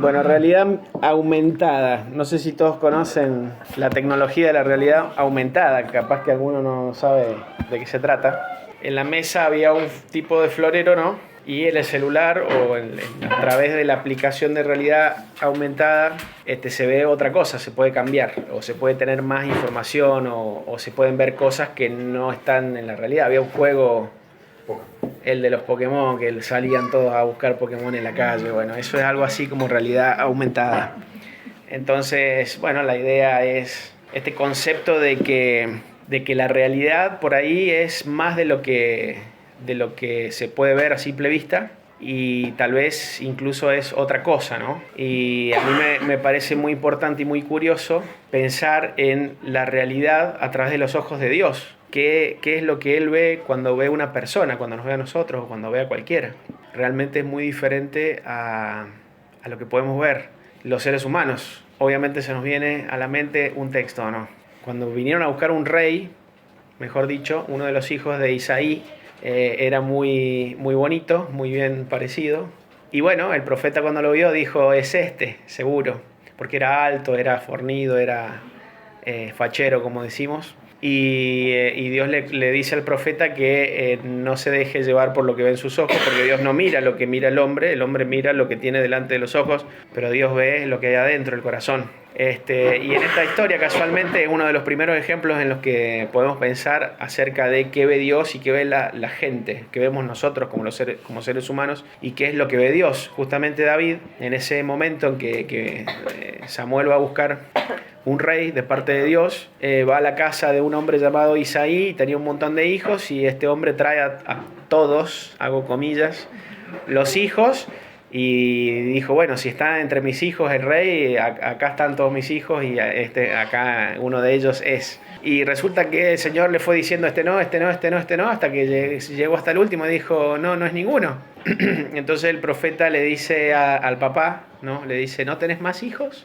Bueno, realidad aumentada. No sé si todos conocen la tecnología de la realidad aumentada. Capaz que alguno no sabe de qué se trata. En la mesa había un tipo de florero, ¿no? Y en el celular a través de la aplicación de realidad aumentada se ve otra cosa, se puede cambiar o se puede tener más información o se pueden ver cosas que no están en la realidad. Había un juego, el de los Pokémon, que salían todos a buscar Pokémon en la calle. Bueno, eso es algo así como realidad aumentada. Entonces, bueno, la idea es este concepto de que la realidad por ahí es más de lo que se puede ver a simple vista y tal vez incluso es otra cosa, ¿no? Y a mí me parece muy importante y muy curioso pensar en la realidad a través de los ojos de Dios. ¿Qué es lo que Él ve cuando ve a una persona, cuando nos ve a nosotros o cuando ve a cualquiera? Realmente es muy diferente a lo que podemos ver los seres humanos. Obviamente se nos viene a la mente un texto, ¿no? Cuando vinieron a buscar un rey, mejor dicho, uno de los hijos de Isaí, era muy, muy bonito, muy bien parecido. Y bueno, el profeta cuando lo vio dijo, es este, seguro, porque era alto, era fornido, era fachero, como decimos. Y Dios le dice al profeta que no se deje llevar por lo que ven sus ojos, porque Dios no mira lo que mira el hombre mira lo que tiene delante de los ojos, pero Dios ve lo que hay adentro, el corazón. Y en esta historia casualmente es uno de los primeros ejemplos en los que podemos pensar acerca de qué ve Dios y qué ve la gente, qué vemos nosotros como seres humanos y qué es lo que ve Dios. Justamente David, en ese momento en que Samuel va a buscar un rey de parte de Dios, va a la casa de un hombre llamado Isaí, tenía un montón de hijos y este hombre trae a todos, hago comillas, los hijos. Y dijo, bueno, si está entre mis hijos el rey, acá están todos mis hijos y acá uno de ellos es. Y resulta que el Señor le fue diciendo este no, este no, este no, este no, hasta que llegó hasta el último y dijo, no, no es ninguno. Entonces el profeta le dice al papá, ¿no? Le dice, ¿no tenés más hijos?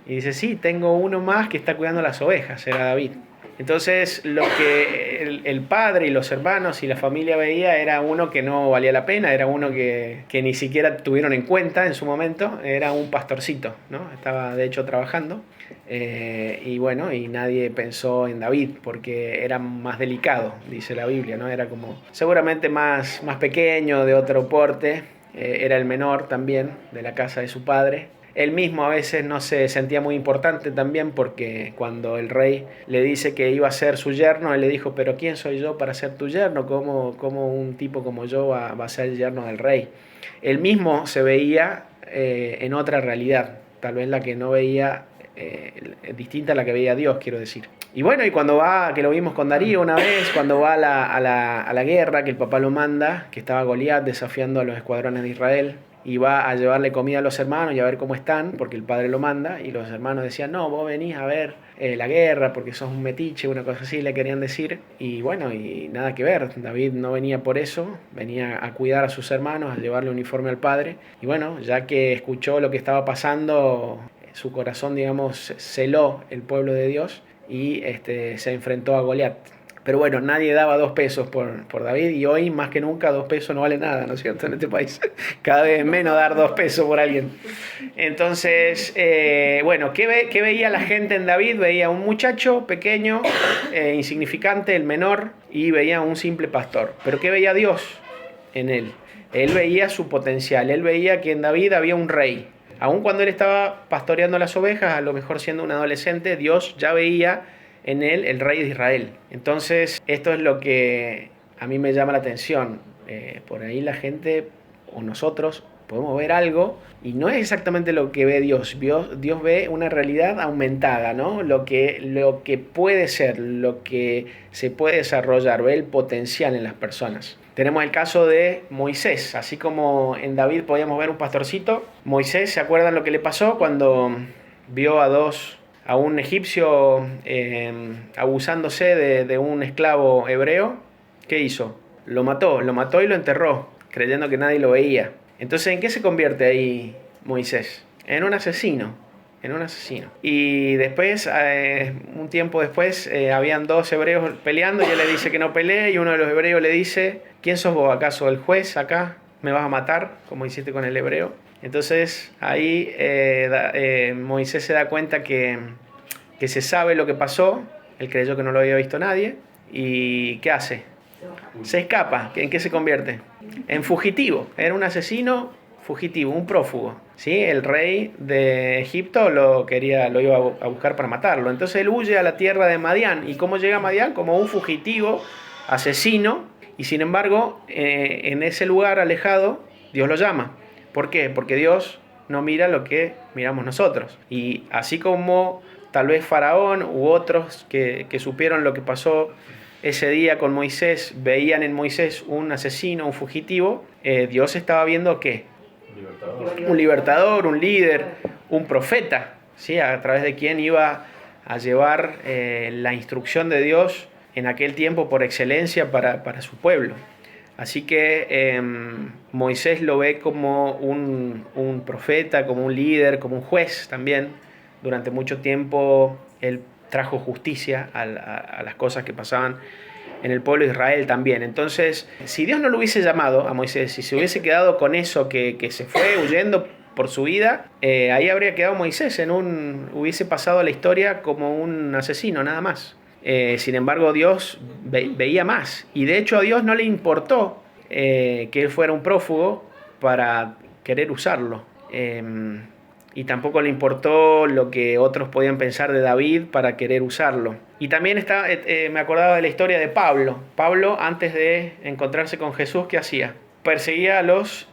Y dice, sí, tengo uno más que está cuidando las ovejas, era David. Entonces lo que el padre y los hermanos y la familia veía era uno que no valía la pena, era uno que ni siquiera tuvieron en cuenta en su momento, era un pastorcito, ¿no? Estaba de hecho trabajando y bueno, y nadie pensó en David porque era más delicado, dice la Biblia, ¿no? Era como seguramente más pequeño, de otro porte, era el menor también de la casa de su padre. Él mismo a veces no se sentía muy importante también porque cuando el rey le dice que iba a ser su yerno, él le dijo, pero ¿quién soy yo para ser tu yerno? ¿Cómo un tipo como yo va a ser el yerno del rey? Él mismo se veía en otra realidad, tal vez la que no veía, distinta a la que veía Dios, quiero decir. Y bueno, y cuando va, que lo vimos con Darío una vez, cuando va a la guerra, que el papá lo manda, que estaba Goliat desafiando a los escuadrones de Israel, y va a llevarle comida a los hermanos y a ver cómo están, porque el padre lo manda, y los hermanos decían, no, vos venís a ver la guerra porque sos un metiche, una cosa así le querían decir, y bueno, y nada que ver, David no venía por eso, venía a cuidar a sus hermanos, a llevarle uniforme al padre, y bueno, ya que escuchó lo que estaba pasando, su corazón, digamos, celó el pueblo de Dios, y se enfrentó a Goliat. Pero bueno, nadie daba 2 pesos por David y hoy más que nunca 2 pesos no vale nada, ¿no es cierto? En este país cada vez es menos dar 2 pesos por alguien. Entonces, bueno, ¿qué veía la gente en David? Veía un muchacho pequeño, insignificante, el menor, y veía un simple pastor. Pero ¿qué veía Dios en él? Él veía su potencial, él veía que en David había un rey. Aun cuando él estaba pastoreando las ovejas, a lo mejor siendo un adolescente, Dios ya veía en él el rey de Israel. Entonces, esto es lo que a mí me llama la atención. Por ahí la gente o nosotros podemos ver algo y no es exactamente lo que ve Dios. Dios ve una realidad aumentada, ¿no? Lo que puede ser, lo que se puede desarrollar, ve el potencial en las personas. Tenemos el caso de Moisés, así como en David podíamos ver un pastorcito. Moisés, ¿se acuerdan lo que le pasó cuando vio a un egipcio abusándose de un esclavo hebreo? ¿Qué hizo? Lo mató y lo enterró, creyendo que nadie lo veía. Entonces, ¿en qué se convierte ahí Moisés? En un asesino. Y después, un tiempo después, habían 2 hebreos peleando y él le dice que no pelee y uno de los hebreos le dice, ¿quién sos vos? ¿Acaso el juez acá? ¿Me vas a matar? Como hiciste con el hebreo. Entonces ahí Moisés se da cuenta que se sabe lo que pasó, él creyó que no lo había visto nadie, y ¿qué hace? Se escapa. ¿En qué se convierte? En fugitivo. Era un asesino fugitivo, un prófugo. ¿Sí? El rey de Egipto lo iba a buscar para matarlo. Entonces él huye a la tierra de Madián. ¿Y cómo llega a Madián? Como un fugitivo, asesino. Y sin embargo, en ese lugar alejado, Dios lo llama. ¿Por qué? Porque Dios no mira lo que miramos nosotros. Y así como tal vez Faraón u otros que supieron lo que pasó ese día con Moisés, veían en Moisés un asesino, un fugitivo, Dios estaba viendo ¿qué? Un libertador, un líder, un profeta, ¿sí? A través de quien iba a llevar la instrucción de Dios en aquel tiempo por excelencia para su pueblo. Así que Moisés lo ve como un profeta, como un líder, como un juez también. Durante mucho tiempo él trajo justicia a las cosas que pasaban en el pueblo de Israel también. Entonces, si Dios no lo hubiese llamado a Moisés, si se hubiese quedado con eso que se fue huyendo por su vida, ahí habría quedado Moisés, hubiese pasado a la historia como un asesino, nada más. Sin embargo, Dios veía más, y de hecho a Dios no le importó que él fuera un prófugo para querer usarlo. Y tampoco le importó lo que otros podían pensar de David para querer usarlo. Y también me acordaba de la historia de Pablo. Pablo, antes de encontrarse con Jesús, ¿qué hacía? Perseguía a los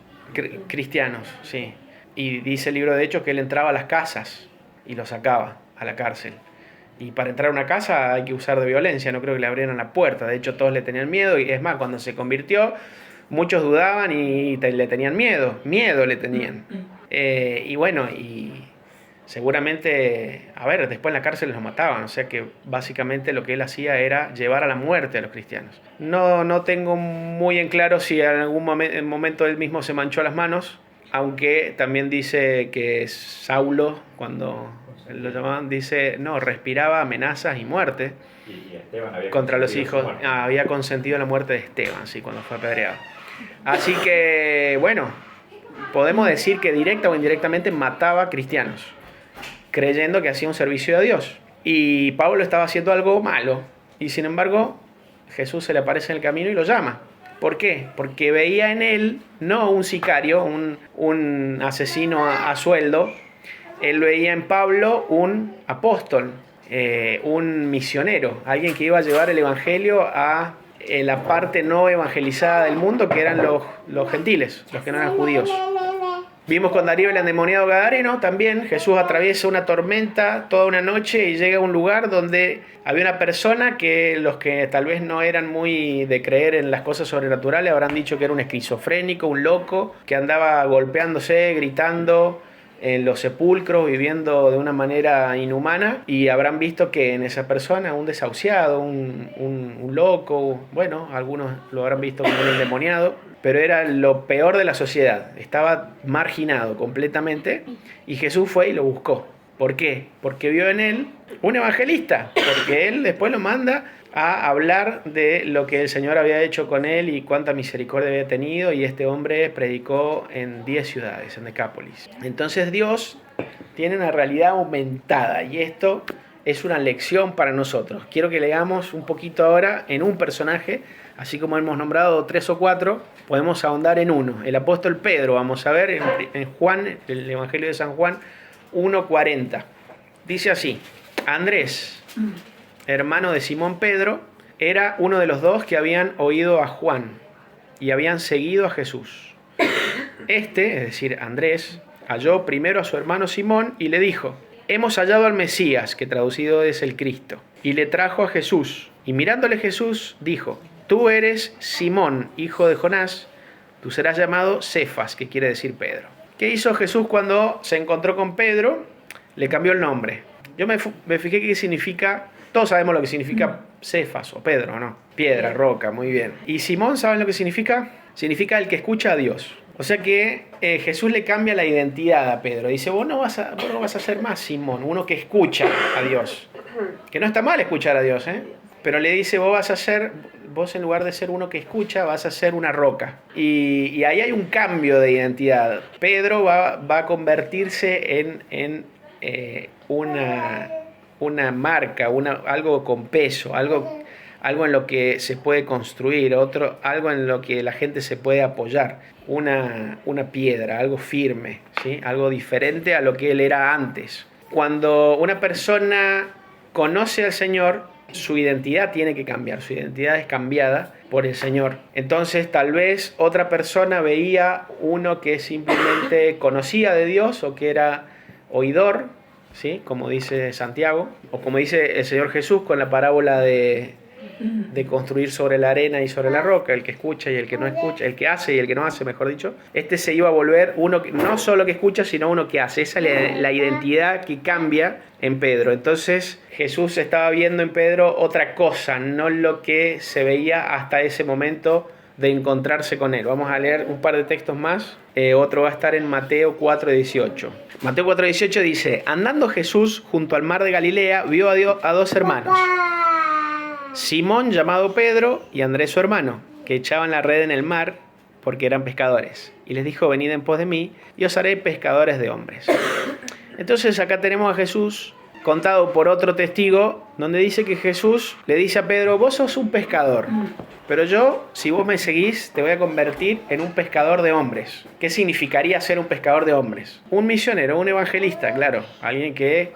cristianos, sí. Y dice el libro de Hechos que él entraba a las casas y los sacaba a la cárcel. Y para entrar a una casa hay que usar de violencia, no creo que le abrieran la puerta. De hecho, todos le tenían miedo, y es más, cuando se convirtió, muchos dudaban y le tenían miedo le tenían. Y bueno, y seguramente, después en la cárcel los mataban, o sea que básicamente lo que él hacía era llevar a la muerte a los cristianos. No tengo muy en claro si en algún momento él mismo se manchó las manos, aunque también dice que Saulo, cuando lo llamaban, dice, no, respiraba amenazas y muerte y Esteban había contra los hijos, había consentido la muerte de Esteban, sí, cuando fue apedreado. Así que, bueno, podemos decir que directa o indirectamente mataba a cristianos, creyendo que hacía un servicio a Dios. Y Pablo estaba haciendo algo malo, y sin embargo Jesús se le aparece en el camino y lo llama. ¿Por qué? Porque veía en él no un sicario, un asesino a sueldo. Él veía en Pablo un apóstol, un misionero, alguien que iba a llevar el evangelio a la parte no evangelizada del mundo, que eran los gentiles, los que no eran judíos. Vimos con Darío el endemoniado gadareno, también Jesús atraviesa una tormenta toda una noche y llega a un lugar donde había una persona que los que tal vez no eran muy de creer en las cosas sobrenaturales habrán dicho que era un esquizofrénico, un loco, que andaba golpeándose, gritando en los sepulcros, viviendo de una manera inhumana, y habrán visto que en esa persona un desahuciado, un loco, bueno, algunos lo habrán visto como un endemoniado, pero era lo peor de la sociedad, estaba marginado completamente, y Jesús fue y lo buscó. ¿Por qué? Porque vio en él un evangelista, porque él después lo manda a hablar de lo que el Señor había hecho con él y cuánta misericordia había tenido, y este hombre predicó en 10 ciudades, en Decápolis. Entonces Dios tiene una realidad aumentada, y esto es una lección para nosotros. Quiero que leamos un poquito ahora en un personaje, así como hemos nombrado 3 o 4, podemos ahondar en uno. El apóstol Pedro, vamos a ver en Juan, el Evangelio de San Juan 1:40. Dice así: Andrés, hermano de Simón Pedro, era uno de los dos que habían oído a Juan y habían seguido a Jesús. Este, es decir, Andrés, halló primero a su hermano Simón y le dijo: hemos hallado al Mesías, que traducido es el Cristo. Y le trajo a Jesús. Y mirándole Jesús, dijo: tú eres Simón, hijo de Jonás, tú serás llamado Cefas, que quiere decir Pedro. ¿Qué hizo Jesús cuando se encontró con Pedro? Le cambió el nombre. Yo me fijé qué significa. Todos sabemos lo que significa Cefas o Pedro, ¿no? Piedra, roca, muy bien. ¿Y Simón, saben lo que significa? Significa el que escucha a Dios. O sea que Jesús le cambia la identidad a Pedro. Dice, vos no vas a ser más Simón, uno que escucha a Dios. Que no está mal escuchar a Dios, ¿eh? pero le dice, vos en lugar de ser uno que escucha, vas a ser una roca. Y ahí hay un cambio de identidad. Pedro va a convertirse en una marca, algo con peso, algo en lo que se puede construir, algo en lo que la gente se puede apoyar, una piedra, algo firme, ¿sí? Algo diferente a lo que él era antes. Cuando una persona conoce al Señor, su identidad tiene que cambiar, su identidad es cambiada por el Señor. Entonces tal vez otra persona veía uno que simplemente conocía de Dios o que era oidor, ¿sí? Como dice Santiago, o como dice el Señor Jesús con la parábola de construir sobre la arena y sobre la roca, el que escucha y el que no escucha, el que hace y el que no hace, mejor dicho. Se iba a volver uno que, no solo que escucha, sino uno que hace. Esa es la identidad que cambia en Pedro. Entonces Jesús estaba viendo en Pedro otra cosa, no lo que se veía hasta ese momento de encontrarse con él. Vamos a leer un par de textos más. Otro va a estar en Mateo 4:18. Mateo 4:18 dice: andando Jesús junto al mar de Galilea, vio a dos hermanos, Simón, llamado Pedro, y Andrés su hermano, que echaban la red en el mar porque eran pescadores. Y les dijo: venid en pos de mí, y os haré pescadores de hombres. Entonces acá tenemos a Jesús contado por otro testigo, donde dice que Jesús le dice a Pedro: vos sos un pescador, pero yo, si vos me seguís, te voy a convertir en un pescador de hombres. ¿Qué significaría ser un pescador de hombres? Un misionero, un evangelista, claro, alguien que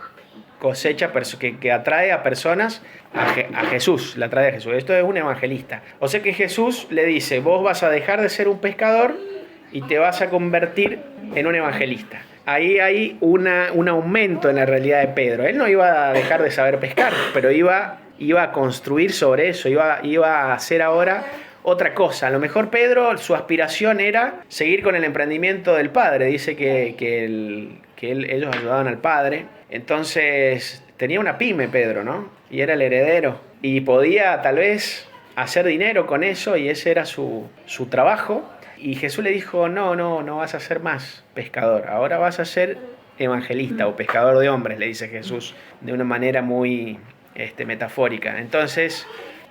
cosecha, que atrae a personas a Jesús, la atrae a Jesús. Esto es un evangelista. O sea que Jesús le dice: vos vas a dejar de ser un pescador y te vas a convertir en un evangelista. Ahí hay un aumento en la realidad de Pedro. Él no iba a dejar de saber pescar, pero iba a construir sobre eso, iba a hacer ahora otra cosa. A lo mejor Pedro, su aspiración era seguir con el emprendimiento del padre. Dice que ellos ayudaban al padre. Entonces tenía una pyme Pedro, ¿no? Y era el heredero. Y podía tal vez hacer dinero con eso, y ese era su trabajo. Y Jesús le dijo: no vas a ser más pescador, ahora vas a ser evangelista o pescador de hombres, le dice Jesús de una manera muy metafórica. Entonces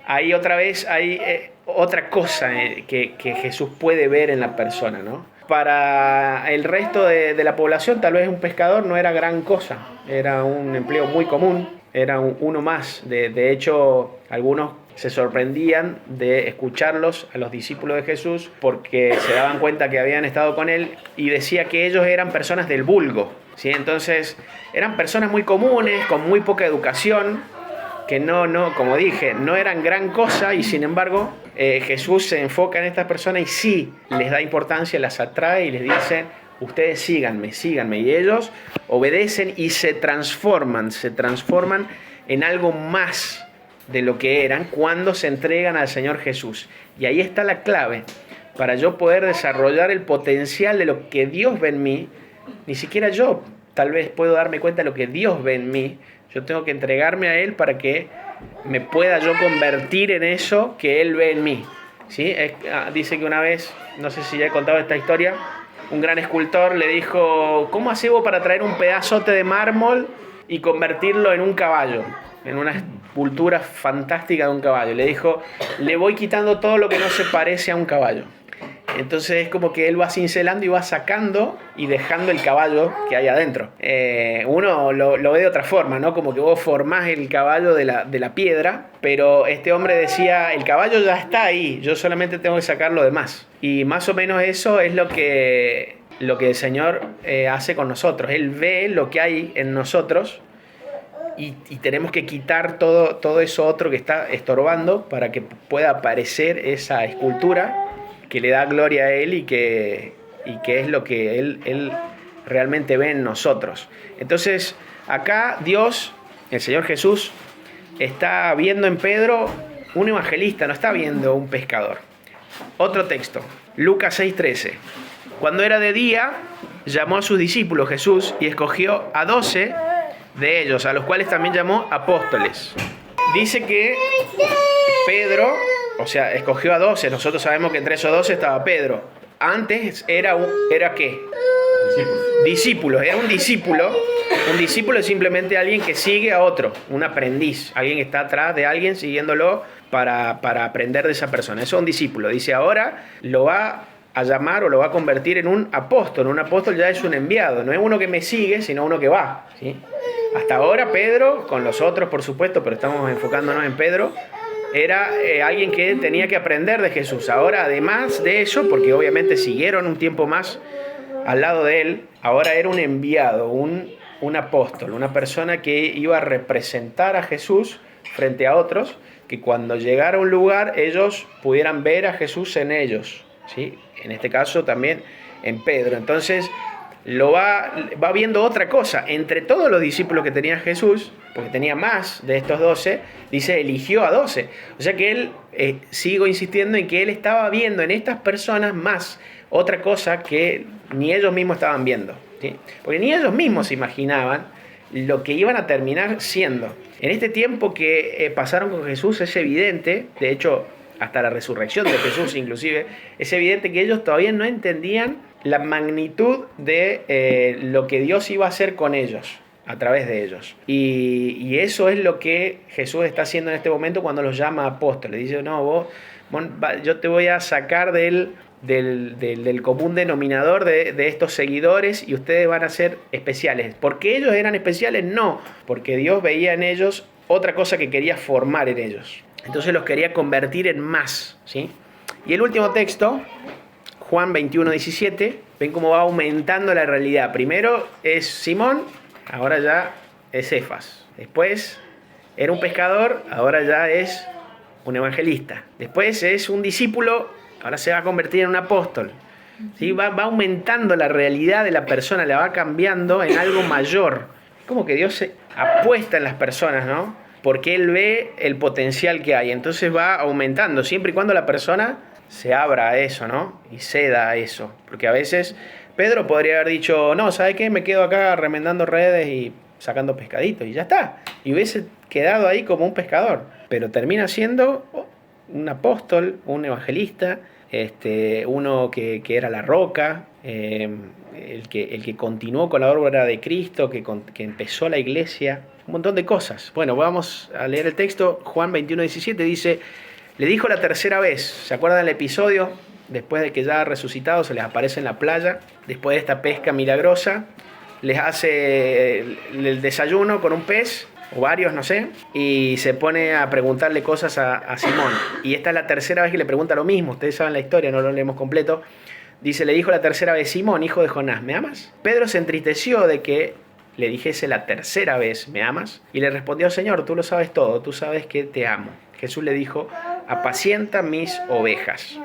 ahí otra vez hay otra cosa que Jesús puede ver en la persona, ¿no? Para el resto de la población tal vez un pescador no era gran cosa, era un empleo muy común, era uno más. De hecho, algunos se sorprendían de escucharlos a los discípulos de Jesús porque se daban cuenta que habían estado con él, y decía que ellos eran personas del vulgo, ¿sí? Entonces eran personas muy comunes, con muy poca educación, que como dije, no eran gran cosa, y sin embargo Jesús se enfoca en estas personas y sí les da importancia, las atrae y les dice: ustedes síganme, y ellos obedecen y se transforman en algo más de lo que eran cuando se entregan al Señor Jesús. Y ahí está la clave para yo poder desarrollar el potencial de lo que Dios ve en mí. Ni siquiera yo tal vez puedo darme cuenta de lo que Dios ve en mí. Yo tengo que entregarme a Él para que me pueda yo convertir en eso que Él ve en mí, ¿sí? Dice que una vez, no sé si ya he contado esta historia, un gran escultor le dijo: ¿cómo hacés vos para traer un pedazote de mármol y convertirlo en un caballo? En una escultura fantástica de un caballo. Le dijo: le voy quitando todo lo que no se parece a un caballo. Entonces es como que él va cincelando y va sacando y dejando el caballo que hay adentro. Uno lo ve de otra forma, ¿no? Como que vos formás el caballo de la piedra, pero este hombre decía: el caballo ya está ahí, yo solamente tengo que sacar lo demás. Y más o menos eso es lo que el Señor hace con nosotros. Él ve lo que hay en nosotros, y tenemos que quitar todo eso otro que está estorbando para que pueda aparecer esa escultura que le da gloria a Él y que es lo que Él realmente ve en nosotros. Entonces acá Dios, el Señor Jesús, está viendo en Pedro un evangelista, no está viendo un pescador. Otro texto, Lucas 6:13. Cuando era de día, llamó a sus discípulos Jesús y escogió a 12 de ellos, a los cuales también llamó apóstoles. Dice que Pedro, o sea, escogió a 12. Nosotros sabemos que entre esos 12 estaba Pedro. Antes era ¿qué? Discípulos. Era un discípulo Un discípulo es simplemente alguien que sigue a otro, un aprendiz, alguien que está atrás de alguien siguiéndolo para aprender de esa persona. Eso es un discípulo. Dice, ahora lo va a llamar o lo va a convertir en un apóstol. Un apóstol ya es un enviado, no es uno que me sigue, sino uno que va, ¿sí? Hasta ahora Pedro, con los otros por supuesto, pero estamos enfocándonos en Pedro, era alguien que tenía que aprender de Jesús. Ahora, además de eso, porque obviamente siguieron un tiempo más al lado de él, ahora era un enviado, un apóstol, una persona que iba a representar a Jesús frente a otros, que cuando llegara a un lugar ellos pudieran ver a Jesús en ellos, ¿sí? En este caso también en Pedro. Entonces va viendo otra cosa. Entre todos los discípulos que tenía Jesús, porque tenía más de estos 12, dice, eligió a 12. O sea que él, sigo insistiendo en que él estaba viendo en estas personas más otra cosa que ni ellos mismos estaban viendo, ¿sí? Porque ni ellos mismos se imaginaban lo que iban a terminar siendo. En este tiempo que pasaron con Jesús es evidente, de hecho hasta la resurrección de Jesús inclusive, es evidente que ellos todavía no entendían la magnitud de lo que Dios iba a hacer con ellos, a través de ellos. Y eso es lo que Jesús está haciendo en este momento cuando los llama apóstoles. Dice, no, yo te voy a sacar del común denominador de estos seguidores y ustedes van a ser especiales. ¿Por qué ellos eran especiales? No, porque Dios veía en ellos otra cosa que quería formar en ellos. Entonces los quería convertir en más, ¿sí? Y el último texto, Juan 21:17, ven cómo va aumentando la realidad. Primero es Simón, ahora ya es Cefas. Después era un pescador, ahora ya es un evangelista. Después es un discípulo, ahora se va a convertir en un apóstol. ¿Sí? Va aumentando la realidad de la persona, la va cambiando en algo mayor. Como que Dios se apuesta en las personas, ¿no? Porque Él ve el potencial que hay. Entonces va aumentando, siempre y cuando la persona se abra a eso, ¿no? Y ceda a eso. Porque a veces Pedro podría haber dicho, no, ¿sabes qué? Me quedo acá remendando redes y sacando pescaditos y ya está. Y hubiese quedado ahí como un pescador. Pero termina siendo un apóstol, un evangelista, uno que era la roca, el que continuó con la obra de Cristo, que empezó la iglesia, un montón de cosas. Bueno, vamos a leer el texto. Juan 21:17 dice, le dijo la tercera vez, ¿se acuerdan del episodio? Después de que ya ha resucitado, se les aparece en la playa, después de esta pesca milagrosa, les hace el desayuno con un pez, o varios, no sé, y se pone a preguntarle cosas a Simón. Y esta es la tercera vez que le pregunta lo mismo. Ustedes saben la historia, no lo leemos completo. Dice, le dijo la tercera vez, Simón, hijo de Jonás, ¿me amas? Pedro se entristeció de que le dijese la tercera vez, ¿me amas? Y le respondió, Señor, tú lo sabes todo, tú sabes que te amo. Jesús le dijo, apacienta mis ovejas.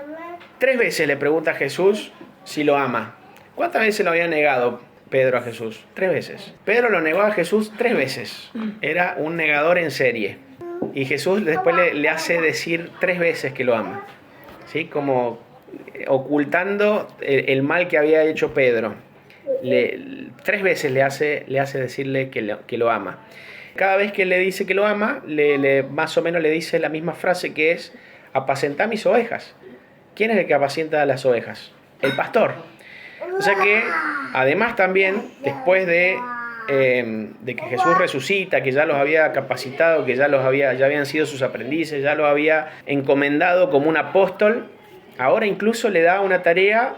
3 veces le pregunta a Jesús si lo ama. ¿Cuántas veces lo había negado Pedro a Jesús? 3 veces. Pedro lo negó a Jesús 3 veces. Era un negador en serie. Y Jesús después le hace decir 3 veces que lo ama, ¿sí? Como ocultando el mal que había hecho Pedro. 3 veces le hace decirle que lo ama. Cada vez que le dice que lo ama, más o menos le dice la misma frase, que es, apacentá mis ovejas. ¿Quién es el que apacienta a las ovejas? El pastor. O sea que, además también, después de que Jesús resucita, que ya los había capacitado, que ya habían sido sus aprendices, ya los había encomendado como un apóstol, ahora incluso le da una tarea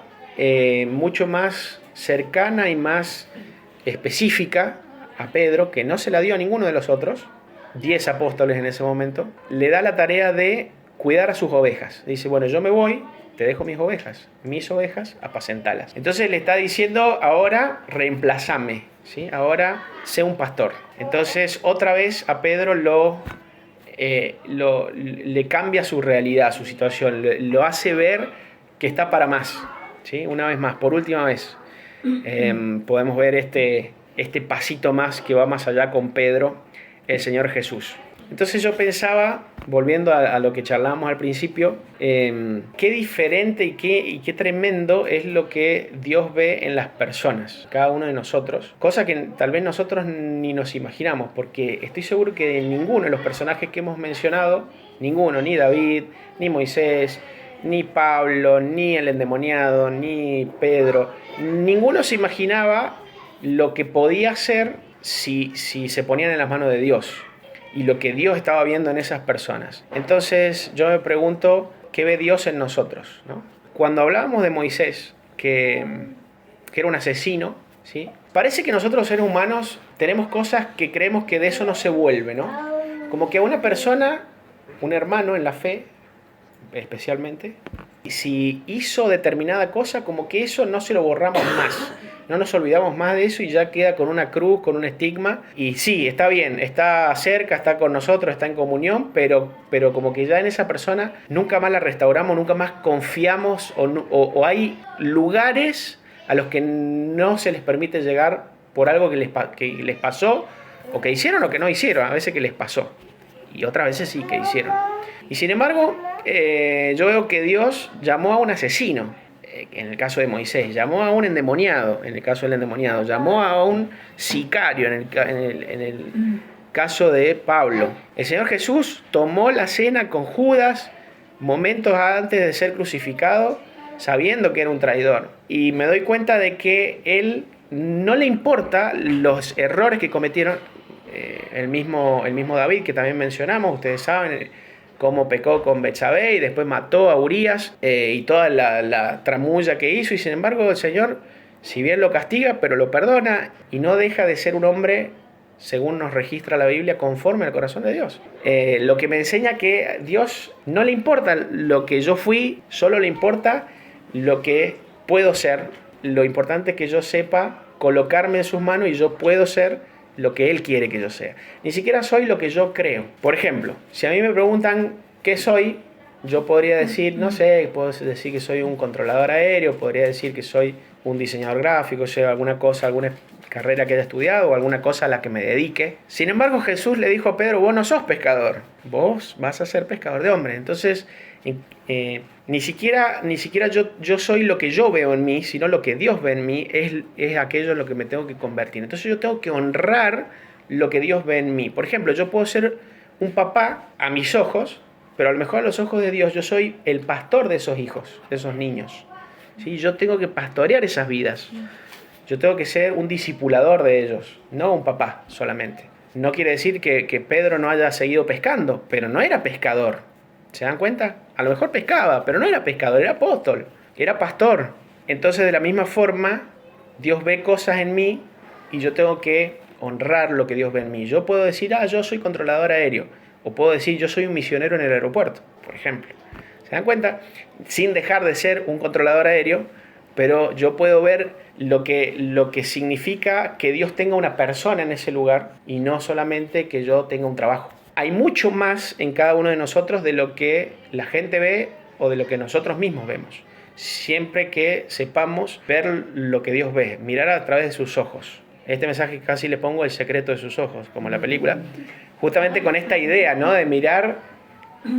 mucho más cercana y más específica a Pedro, que no se la dio a ninguno de los otros, 10 apóstoles en ese momento, le da la tarea de cuidar a sus ovejas. Dice, bueno, yo me voy, te dejo mis ovejas, apacentalas. Entonces le está diciendo, ahora reemplazame, ¿sí? Ahora sé un pastor. Entonces otra vez a Pedro le cambia su realidad, su situación, lo hace ver que está para más, ¿sí? Una vez más, por última vez, podemos ver este pasito más que va más allá con Pedro, el Señor Jesús. Entonces yo pensaba, volviendo a lo que charlábamos al principio, qué diferente y qué tremendo es lo que Dios ve en las personas, cada uno de nosotros, cosa que tal vez nosotros ni nos imaginamos, porque estoy seguro que de ninguno de los personajes que hemos mencionado, ninguno, ni David, ni Moisés, ni Pablo, ni el endemoniado, ni Pedro, ninguno se imaginaba lo que podía ser si se ponían en las manos de Dios y lo que Dios estaba viendo en esas personas. Entonces yo me pregunto, ¿qué ve Dios en nosotros, ¿no? Cuando hablábamos de Moisés, que era un asesino, ¿sí? Parece que nosotros seres humanos tenemos cosas que creemos que de eso no se vuelve, ¿no? Como que a una persona, un hermano en la fe, especialmente, si hizo determinada cosa, como que eso no se lo borramos más, no nos olvidamos más de eso y ya queda con una cruz, con un estigma. Y sí, está bien, está cerca, está con nosotros, está en comunión, pero como que ya en esa persona nunca más la restauramos, nunca más confiamos, o hay lugares a los que no se les permite llegar por algo que les pasó, o que hicieron o que no hicieron, a veces que les pasó, y otras veces sí que hicieron. Y sin embargo, yo veo que Dios llamó a un asesino, en el caso de Moisés, llamó a un endemoniado, en el caso del endemoniado, llamó a un sicario, en el caso de Pablo. El Señor Jesús tomó la cena con Judas momentos antes de ser crucificado, sabiendo que era un traidor. Y me doy cuenta de que Él no le importa los errores que cometieron el mismo David, que también mencionamos, ustedes saben cómo pecó con Betsabé y después mató a Urías y toda la tramulla que hizo, y sin embargo el Señor, si bien lo castiga, pero lo perdona y no deja de ser un hombre, según nos registra la Biblia, conforme al corazón de Dios. Lo que me enseña que a Dios no le importa lo que yo fui, solo le importa lo que puedo ser. Lo importante es que yo sepa colocarme en sus manos y yo puedo ser lo que Él quiere que yo sea. Ni siquiera soy lo que yo creo. Por ejemplo, si a mí me preguntan qué soy, yo podría decir, no sé, puedo decir que soy un controlador aéreo, podría decir que soy un diseñador gráfico, sea alguna cosa, alguna carrera que haya estudiado o alguna cosa a la que me dedique. Sin embargo, Jesús le dijo a Pedro, vos no sos pescador, vos vas a ser pescador de hombres. Entonces, ni siquiera yo soy lo que yo veo en mí, sino lo que Dios ve en mí es aquello en lo que me tengo que convertir. Entonces yo tengo que honrar lo que Dios ve en mí. Por ejemplo, yo puedo ser un papá a mis ojos, pero a lo mejor a los ojos de Dios yo soy el pastor de esos hijos, de esos niños. ¿Sí? Yo tengo que pastorear esas vidas. Yo tengo que ser un discipulador de ellos, no un papá solamente. No quiere decir que Pedro no haya seguido pescando, pero no era pescador. ¿Se dan cuenta? A lo mejor pescaba, pero no era pescador, era apóstol, era pastor. Entonces, de la misma forma, Dios ve cosas en mí y yo tengo que honrar lo que Dios ve en mí. Yo puedo decir, yo soy controlador aéreo, o puedo decir, yo soy un misionero en el aeropuerto, por ejemplo. ¿Se dan cuenta? Sin dejar de ser un controlador aéreo, pero yo puedo ver lo que significa que Dios tenga una persona en ese lugar y no solamente que yo tenga un trabajo. Hay mucho más en cada uno de nosotros de lo que la gente ve o de lo que nosotros mismos vemos. Siempre que sepamos ver lo que Dios ve, mirar a través de sus ojos. Este mensaje casi le pongo el secreto de sus ojos, como la película. Justamente con esta idea, ¿no? De mirar,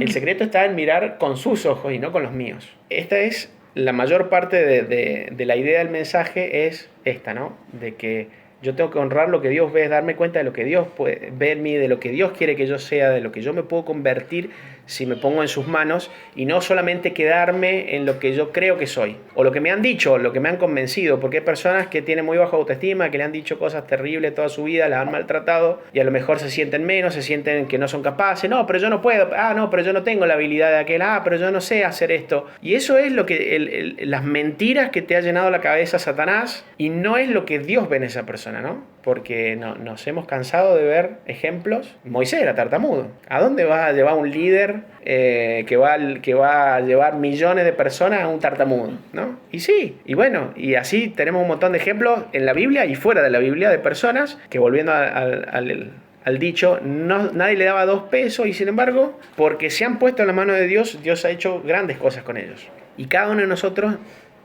el secreto está en mirar con sus ojos y no con los míos. Esta es la mayor parte de la idea del mensaje, es esta, ¿no? De que yo tengo que honrar lo que Dios ve, darme cuenta de lo que Dios ve en mí, de lo que Dios quiere que yo sea, de lo que yo me puedo convertir si me pongo en sus manos, y no solamente quedarme en lo que yo creo que soy, o lo que me han dicho, lo que me han convencido, porque hay personas que tienen muy baja autoestima, que le han dicho cosas terribles toda su vida, las han maltratado, y a lo mejor se sienten menos, se sienten que no son capaces, no, pero yo no puedo, no, pero yo no tengo la habilidad de aquel, pero yo no sé hacer esto. Y eso es lo que las mentiras que te ha llenado la cabeza Satanás, y no es lo que Dios ve en esa persona, ¿no? Porque nos hemos cansado de ver ejemplos. Moisés era tartamudo. ¿A dónde va a llevar un líder que va a llevar millones de personas a un tartamudo, ¿no? Y sí, y bueno, y así tenemos un montón de ejemplos en la Biblia y fuera de la Biblia de personas que, volviendo al dicho, nadie le daba 2 pesos, y sin embargo, porque se han puesto en la mano de Dios, Dios ha hecho grandes cosas con ellos. Y cada uno de nosotros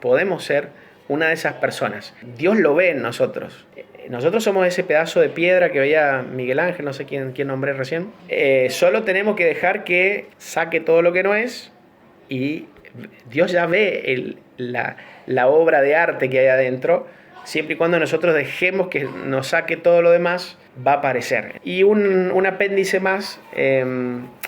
podemos ser una de esas personas. Dios lo ve en nosotros. Nosotros somos ese pedazo de piedra que veía Miguel Ángel, no sé quién nombré recién. Solo tenemos que dejar que saque todo lo que no es, y Dios ya ve la obra de arte que hay adentro. Siempre y cuando nosotros dejemos que nos saque todo lo demás, va a aparecer. Y un apéndice más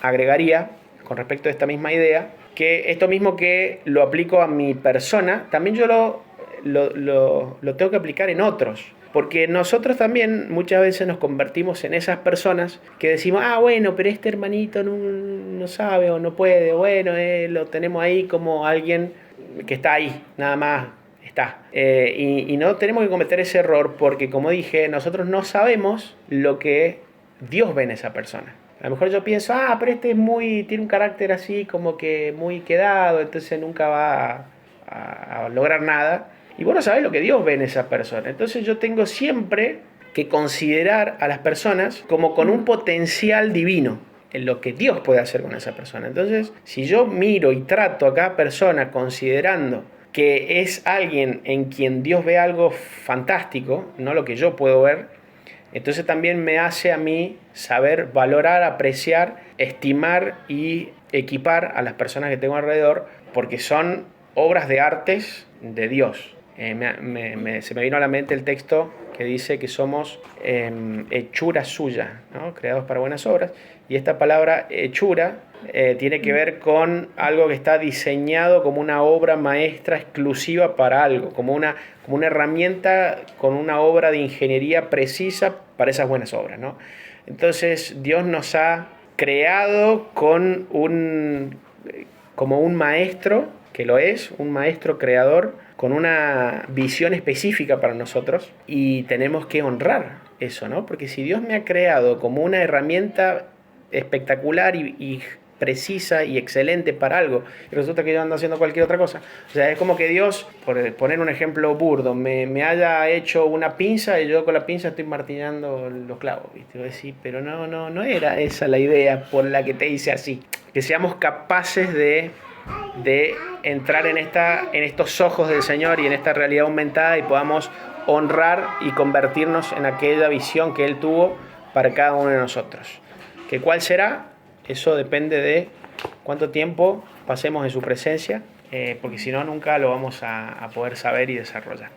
agregaría, con respecto a esta misma idea, que esto mismo que lo aplico a mi persona, también yo lo tengo que aplicar en otros. Porque nosotros también muchas veces nos convertimos en esas personas que decimos, ah, bueno, pero este hermanito no sabe o no puede, bueno, lo tenemos ahí como alguien que está ahí, nada más está. Y no tenemos que cometer ese error porque, como dije, nosotros no sabemos lo que Dios ve en esa persona. A lo mejor yo pienso, ah, pero este tiene un carácter así como que muy quedado, entonces nunca va a lograr nada. Y vos no sabés lo que Dios ve en esa persona. Entonces yo tengo siempre que considerar a las personas como con un potencial divino en lo que Dios puede hacer con esa persona. Entonces, si yo miro y trato a cada persona considerando que es alguien en quien Dios ve algo fantástico, no lo que yo puedo ver, entonces también me hace a mí saber valorar, apreciar, estimar y equipar a las personas que tengo alrededor, porque son obras de artes de Dios. Se me vino a la mente el texto que dice que somos hechura suya, ¿no? Creados para buenas obras. Y esta palabra hechura tiene que ver con algo que está diseñado como una obra maestra exclusiva para algo, como una herramienta con una obra de ingeniería precisa para esas buenas obras, ¿no? Entonces Dios nos ha creado como un maestro, que lo es, un maestro creador, con una visión específica para nosotros y tenemos que honrar eso, ¿no? Porque si Dios me ha creado como una herramienta espectacular y precisa y excelente para algo y resulta que yo ando haciendo cualquier otra cosa, o sea, es como que Dios, por poner un ejemplo burdo, me haya hecho una pinza y yo con la pinza estoy martillando los clavos, ¿viste? Voy a decir, pero no era esa la idea por la que te hice así. Que seamos capaces de entrar en estos ojos del Señor y en esta realidad aumentada y podamos honrar y convertirnos en aquella visión que Él tuvo para cada uno de nosotros. ¿Que cuál será? Eso depende de cuánto tiempo pasemos en su presencia, porque si no nunca lo vamos a poder saber y desarrollar.